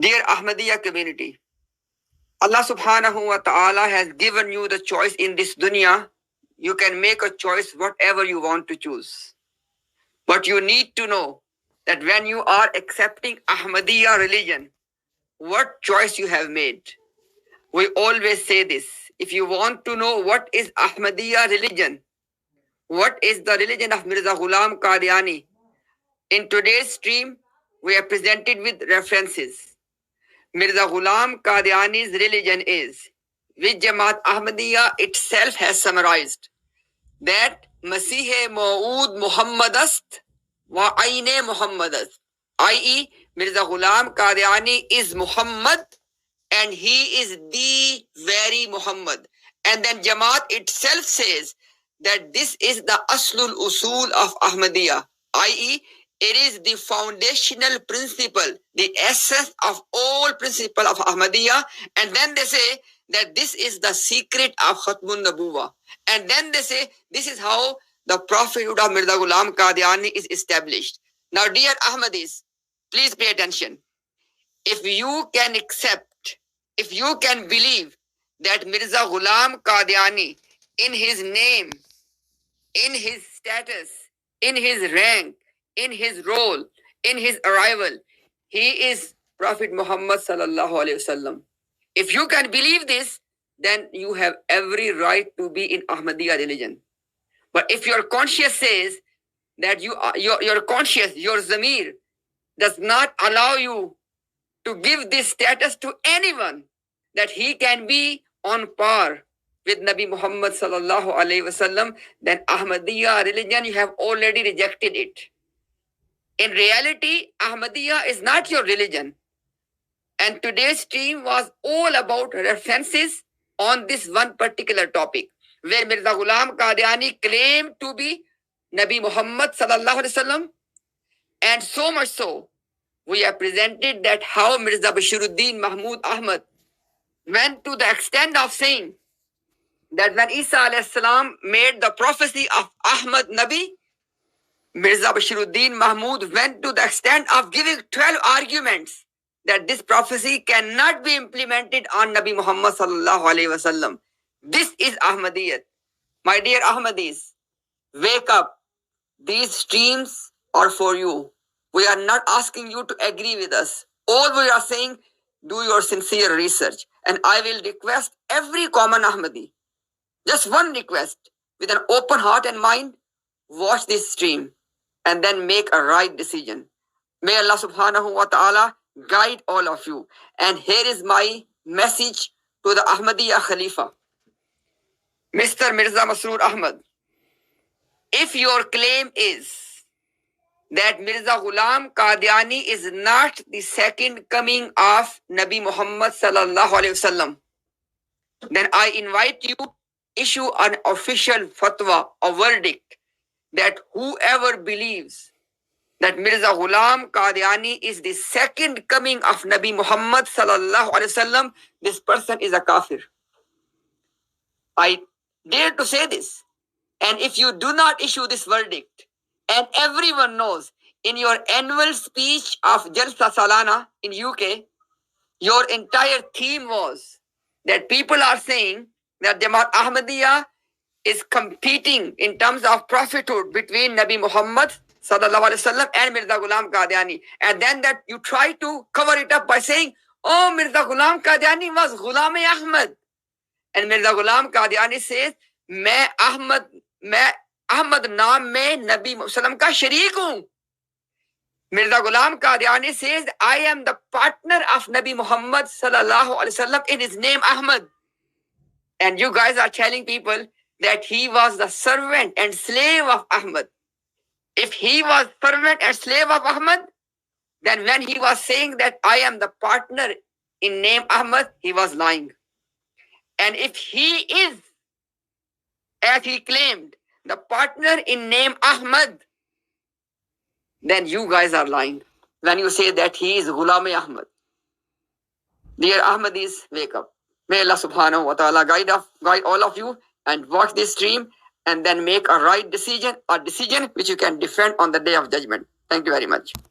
Dear Ahmadiyya community, Allah subhanahu wa ta'ala has given you the choice in this dunya. You can make a choice whatever you want to choose. But you need to know that when you are accepting Ahmadiyya religion, what choice you have made. We always say this. If you want to know what is Ahmadiyya religion, what is the religion of Mirza Ghulam Qadiani, in today's stream, we are presented with references. Mirza Ghulam Qadiani's religion is, which Jamaat Ahmadiyya itself has summarized, that Masih Ma'ud Muhammadast wa Aine Muhammadast, i.e. Mirza Ghulam Qadiani is Muhammad and he is the very Muhammad. And then Jamaat itself says that this is the Aslul Usul of Ahmadiyya, i.e. it is the foundational principle, the essence of all principle of Ahmadiyya. And then they say that this is the secret of Khatmun Nabuwa. And then they say this is how the prophethood of Mirza Ghulam Qadiani is established. Now, dear Ahmadis, please pay attention. If you can accept, if you can believe that Mirza Ghulam Qadiani, in his name, in his status, in his rank, in his role, in his arrival, he is Prophet Muhammad sallallahu alaihi wasallam. If you can believe this, then you have every right to be in Ahmadiyya religion. But if your conscience says that your conscience, your zamir, does not allow you to give this status to anyone, that he can be on par with Nabi Muhammad sallallahu alaihi wasallam, then Ahmadiyya religion, you have already rejected it. In reality, Ahmadiyya is not your religion. And today's stream was all about references on this one particular topic, where Mirza Ghulam Qadiani claimed to be Nabi Muhammad sallallahu alaihi wasallam, and so much so, we have presented that how Mirza Bashiruddin Mahmud Ahmad went to the extent of saying that when Isa alayhi salam made the prophecy of Ahmad Nabi, Mirza Bashiruddin Mahmud went to the extent of giving 12 arguments that this prophecy cannot be implemented on Nabi Muhammad sallallahu alaihi wasallam. This is Ahmadiyyat. My dear Ahmadis, wake up. These streams are for you. We are not asking you to agree with us. All we are saying, do your sincere research. And I will request every common Ahmadi, just one request, with an open heart and mind, watch this stream and then make a right decision. May Allah subhanahu wa ta'ala guide all of you. And here is my message to the Ahmadiyya Khalifa. Mr. Mirza Masroor Ahmad, if your claim is that Mirza Ghulam Qadiani is not the second coming of Nabi Muhammad sallallahu alaihi wasallam, then I invite you to issue an official fatwa, a verdict, that whoever believes that Mirza Ghulam Qadiani is the second coming of Nabi Muhammad sallallahu alaihi wasallam, this person is a kafir. I dare to say this. And if you do not issue this verdict, and everyone knows, in your annual speech of Jalsa Salana in UK, your entire theme was that people are saying that Jamaat Ahmadiyya is competing in terms of prophethood between Nabi Muhammad sallallahu alaihi wasallam and Mirza Ghulam Qadiani. And then that you try to cover it up by saying, oh, Mirza Ghulam Qadiani was Ghulam-e Ahmad. And Mirza Ghulam Qadiani says, मैं अहमद नाम में नबी वसल्लम का शरीक हूं. Mirza Ghulam Qadiani says, I am the partner of Nabi Muhammad sallallahu alaihi wasallam in his name Ahmad. And you guys are telling people that he was the servant and slave of Ahmad. If he was servant and slave of Ahmad, then when he was saying that I am the partner in name Ahmad, he was lying. And if he is, as he claimed, the partner in name Ahmad, then you guys are lying when you say that he is Ghulam-e Ahmad. Dear Ahmadis, wake up. May Allah subhanahu wa ta'ala guide all of you and watch this stream and then make a right decision, a decision which you can defend on the day of judgment. Thank you very much.